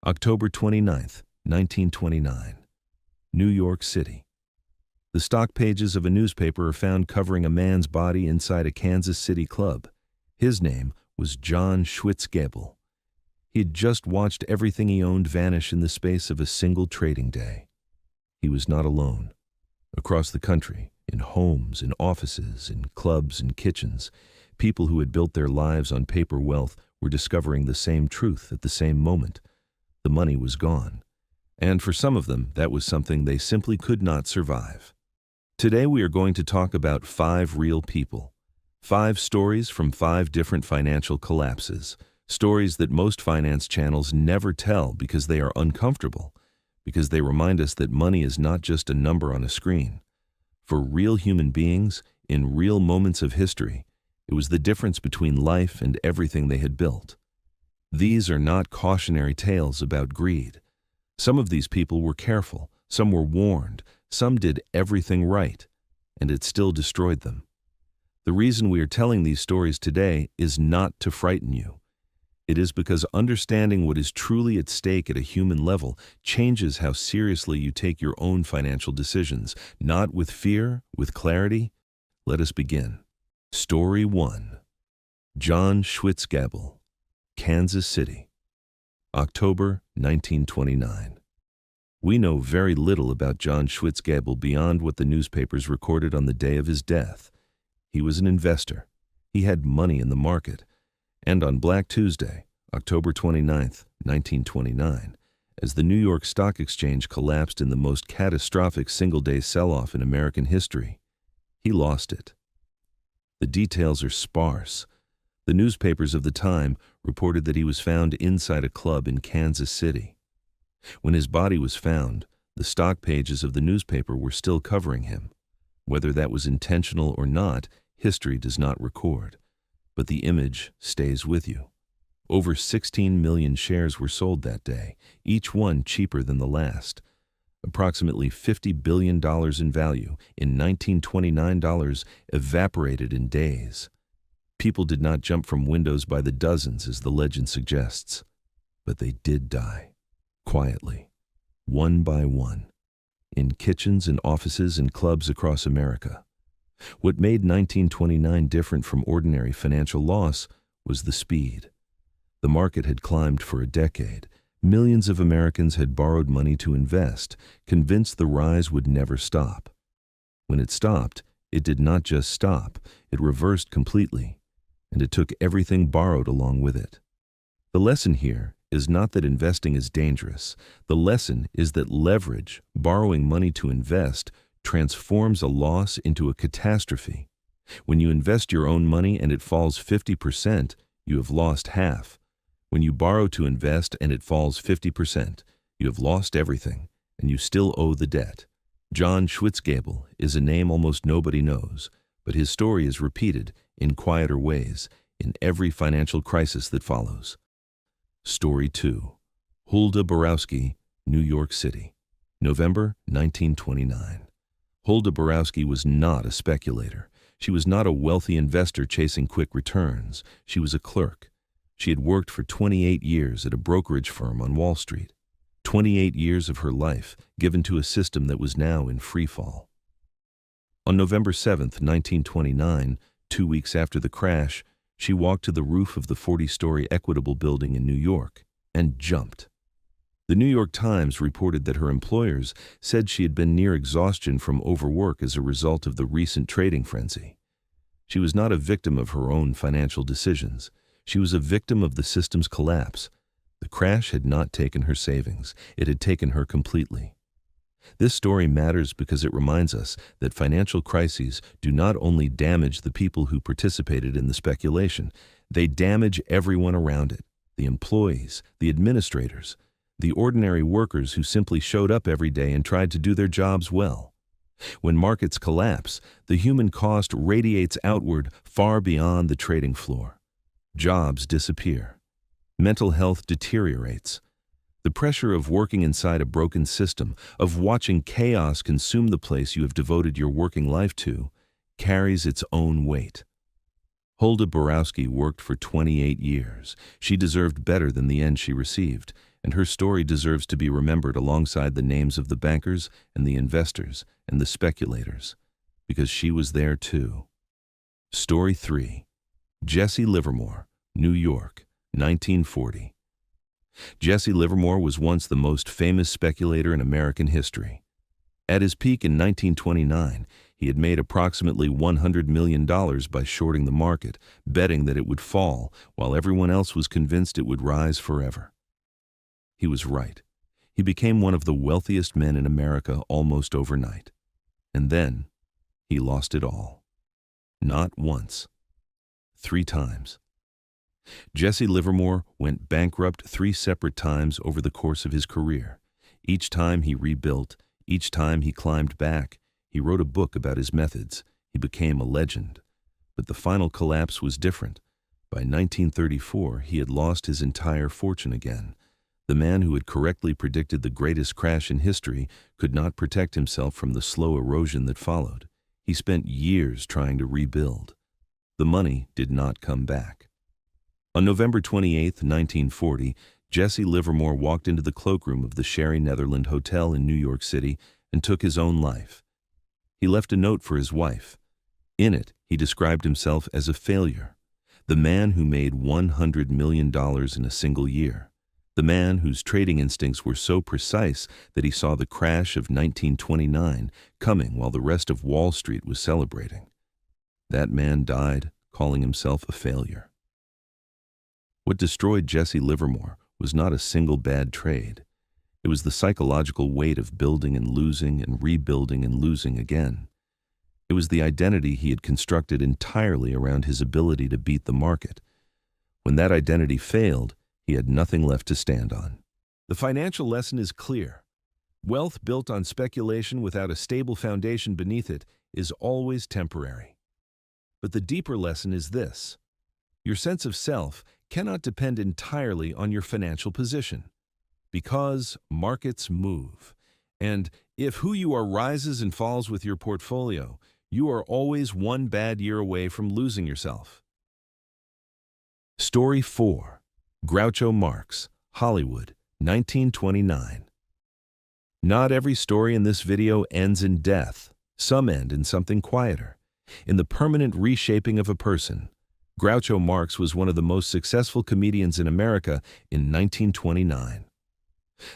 October 29th, 1929. New York City. The stock pages of a newspaper are found covering a man's body inside a Kansas City club. His name was John Schwitzgebel. He had just watched everything he owned vanish in the space of a single trading day. He was not alone. Across the country, in homes, in offices, in clubs and kitchens, people who had built their lives on paper wealth were discovering the same truth at the same moment. The money was gone. And for some of them, that was something they simply could not survive. Today we are going to talk about 5 real people. 5 stories from 5 different financial collapses. Stories that most finance channels never tell because they are uncomfortable, because they remind us that money is not just a number on a screen. For real human beings, in real moments of history, it was the difference between life and everything they had built. These are not cautionary tales about greed. Some of these people were careful, some were warned, some did everything right, and it still destroyed them. The reason we are telling these stories today is not to frighten you. It is because understanding what is truly at stake at a human level changes how seriously you take your own financial decisions, not with fear, with clarity. Let us begin. Story 1. John Schwitzgebel, Kansas City, October 1929. We know very little about John Schwitzgebel beyond what the newspapers recorded on the day of his death. He was an investor. He had money in the market. And on Black Tuesday, October 29th, 1929, as the New York Stock Exchange collapsed in the most catastrophic single-day sell-off in American history, he lost it. The details are sparse. The newspapers of the time reported that he was found inside a club in Kansas City. When his body was found, the stock pages of the newspaper were still covering him. Whether that was intentional or not, history does not record. But the image stays with you. Over 16 million shares were sold that day, each one cheaper than the last. Approximately $50 billion in value, in 1929 dollars, evaporated in days. People did not jump from windows by the dozens, as the legend suggests, but they did die, quietly, one by one, in kitchens and offices and clubs across America. What made 1929 different from ordinary financial loss was the speed. The market had climbed for a decade. Millions of Americans had borrowed money to invest, convinced the rise would never stop. When it stopped, it did not just stop, it reversed completely, and it took everything borrowed along with it. The lesson here is not that investing is dangerous. The lesson is that leverage, borrowing money to invest, transforms a loss into a catastrophe. When you invest your own money and it falls 50%, you have lost half. When you borrow to invest and it falls 50%, you have lost everything, and you still owe the debt. John Schwitzgebel is a name almost nobody knows, but his story is repeated in quieter ways in every financial crisis that follows. Story 2. Hulda Borowski, New York City, November 1929. Hulda Borowski was not a speculator. She was not a wealthy investor chasing quick returns. She was a clerk. She had worked for 28 years at a brokerage firm on Wall Street. 28 years of her life given to a system that was now in free fall. On November 7th, 1929, 2 weeks after the crash, she walked to the roof of the 40-story Equitable building in New York and jumped. The New York Times reported that her employers said she had been near exhaustion from overwork as a result of the recent trading frenzy. She was not a victim of her own financial decisions. She was a victim of the system's collapse. The crash had not taken her savings. It had taken her completely. This story matters because it reminds us that financial crises do not only damage the people who participated in the speculation, they damage everyone around it, the employees, the administrators, the ordinary workers who simply showed up every day and tried to do their jobs well. When markets collapse, the human cost radiates outward far beyond the trading floor. Jobs disappear. Mental health deteriorates. The pressure of working inside a broken system, of watching chaos consume the place you have devoted your working life to, carries its own weight. Hulda Borowski worked for 28 years. She deserved better than the end she received, and her story deserves to be remembered alongside the names of the bankers and the investors and the speculators, because she was there too. Story 3. Jesse Livermore, New York, 1940. Jesse Livermore was once the most famous speculator in American history. At his peak in 1929, he had made approximately $100 million by shorting the market, betting that it would fall, while everyone else was convinced it would rise forever. He was right. He became one of the wealthiest men in America almost overnight. And then, he lost it all. Not once. 3 times. Jesse Livermore went bankrupt 3 separate times over the course of his career. Each time he rebuilt, each time he climbed back. He wrote a book about his methods. He became a legend. But the final collapse was different. By 1934, he had lost his entire fortune again. The man who had correctly predicted the greatest crash in history could not protect himself from the slow erosion that followed. He spent years trying to rebuild. The money did not come back. On November 28, 1940, Jesse Livermore walked into the cloakroom of the Sherry Netherland Hotel in New York City and took his own life. He left a note for his wife. In it, he described himself as a failure, the man who made $100 million in a single year, the man whose trading instincts were so precise that he saw the crash of 1929 coming while the rest of Wall Street was celebrating. That man died calling himself a failure. What destroyed Jesse Livermore was not a single bad trade. It was the psychological weight of building and losing and rebuilding and losing again. It was the identity he had constructed entirely around his ability to beat the market. When that identity failed, he had nothing left to stand on. The financial lesson is clear. Wealth built on speculation without a stable foundation beneath it is always temporary. But the deeper lesson is this: your sense of self cannot depend entirely on your financial position, because markets move. And if who you are rises and falls with your portfolio, you are always one bad year away from losing yourself. Story 4. Groucho Marx, Hollywood, 1929. Not every story in this video ends in death. Some end in something quieter, in the permanent reshaping of a person. Groucho Marx was one of the most successful comedians in America in 1929.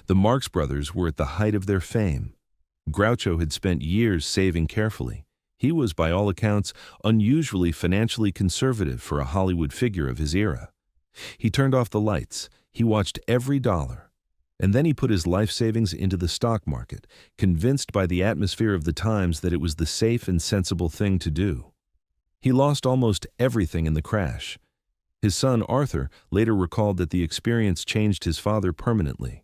The Marx brothers were at the height of their fame. Groucho had spent years saving carefully. He was, by all accounts, unusually financially conservative for a Hollywood figure of his era. He turned off the lights. He watched every dollar. And then he put his life savings into the stock market, convinced by the atmosphere of the times that it was the safe and sensible thing to do. He lost almost everything in the crash. His son, Arthur, later recalled that the experience changed his father permanently.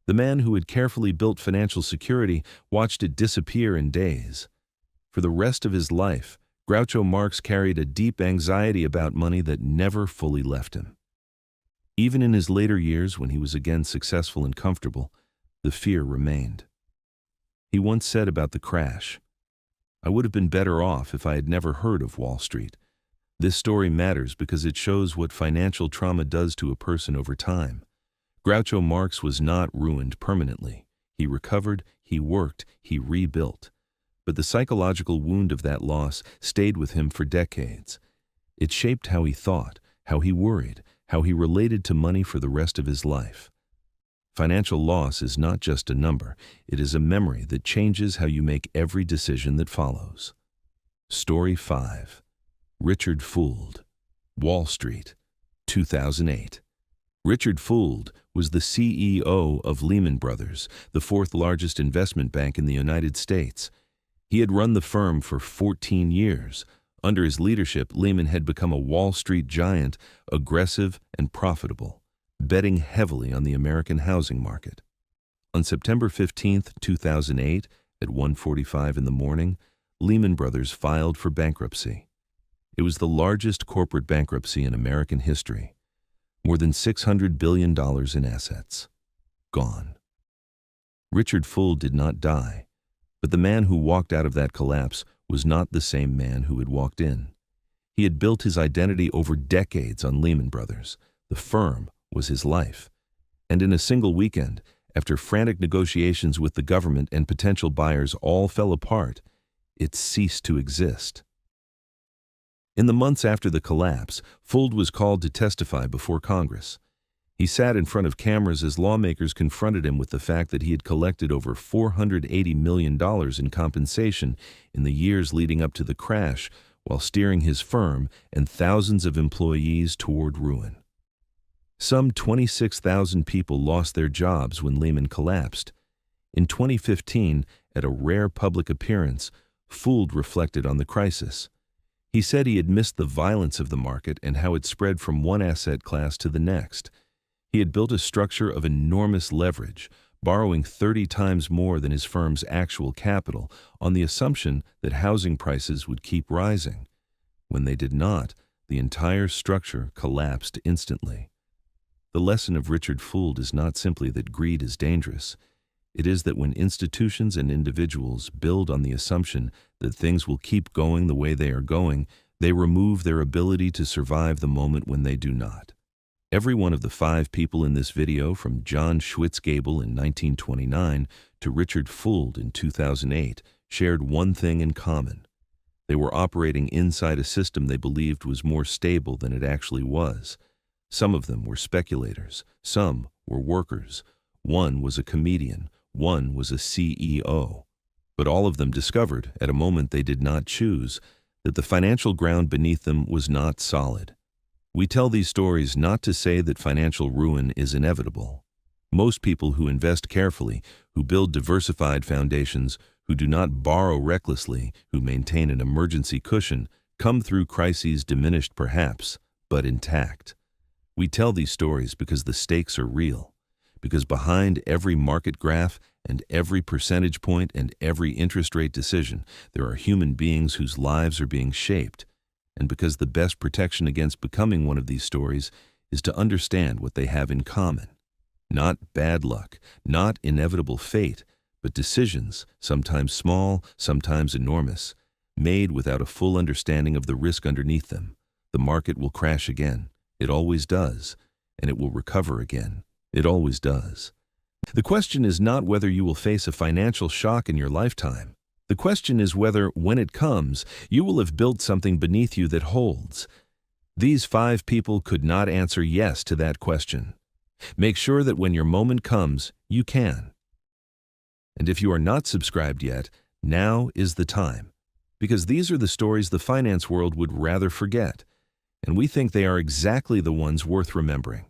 The man who had carefully built financial security watched it disappear in days. For the rest of his life, Groucho Marx carried a deep anxiety about money that never fully left him. Even in his later years, when he was again successful and comfortable, the fear remained. He once said about the crash, "I would have been better off if I had never heard of Wall Street." This story matters because it shows what financial trauma does to a person over time. Groucho Marx was not ruined permanently. He recovered, he worked, he rebuilt. But the psychological wound of that loss stayed with him for decades. It shaped how he thought, how he worried, how he related to money for the rest of his life. Financial loss is not just a number, it is a memory that changes how you make every decision that follows. Story 5. Richard Fuld, Wall Street, 2008. Richard Fuld was the CEO of Lehman Brothers, the 4th largest investment bank in the United States. He had run the firm for 14 years. Under his leadership, Lehman had become a Wall Street giant, aggressive and profitable, betting heavily on the American housing market. On September 15, 2008, at 1:45 in the morning, Lehman Brothers filed for bankruptcy. It was the largest corporate bankruptcy in American history. More than $600 billion in assets. Gone. Richard Fuld did not die, but the man who walked out of that collapse was not the same man who had walked in. He had built his identity over decades on Lehman Brothers. The firm was his life. And in a single weekend, after frantic negotiations with the government and potential buyers all fell apart, it ceased to exist. In the months after the collapse, Fuld was called to testify before Congress. He sat in front of cameras as lawmakers confronted him with the fact that he had collected over $480 million in compensation in the years leading up to the crash while steering his firm and thousands of employees toward ruin. Some 26,000 people lost their jobs when Lehman collapsed. In 2015, at a rare public appearance, Fuld reflected on the crisis. He said he had missed the violence of the market and how it spread from one asset class to the next. He had built a structure of enormous leverage, borrowing 30 times more than his firm's actual capital on the assumption that housing prices would keep rising. When they did not, the entire structure collapsed instantly. The lesson of Richard Fuld is not simply that greed is dangerous. It is that when institutions and individuals build on the assumption that things will keep going the way they are going, they remove their ability to survive the moment when they do not. Every one of the 5 people in this video, from John Schwitzgebel in 1929 to Richard Fuld in 2008, shared one thing in common. They were operating inside a system they believed was more stable than it actually was. Some of them were speculators, some were workers, one was a comedian, one was a CEO. But all of them discovered, at a moment they did not choose, that the financial ground beneath them was not solid. We tell these stories not to say that financial ruin is inevitable. Most people who invest carefully, who build diversified foundations, who do not borrow recklessly, who maintain an emergency cushion, come through crises diminished perhaps, but intact. We tell these stories because the stakes are real, because behind every market graph and every percentage point and every interest rate decision, there are human beings whose lives are being shaped, and because the best protection against becoming one of these stories is to understand what they have in common. Not bad luck, not inevitable fate, but decisions, sometimes small, sometimes enormous, made without a full understanding of the risk underneath them. The market will crash again. It always does. And it will recover again. It always does. The question is not whether you will face a financial shock in your lifetime. The question is whether, when it comes, you will have built something beneath you that holds. These 5 people could not answer yes to that question. Make sure that when your moment comes, you can. And if you are not subscribed yet, now is the time. Because these are the stories the finance world would rather forget. And we think they are exactly the ones worth remembering.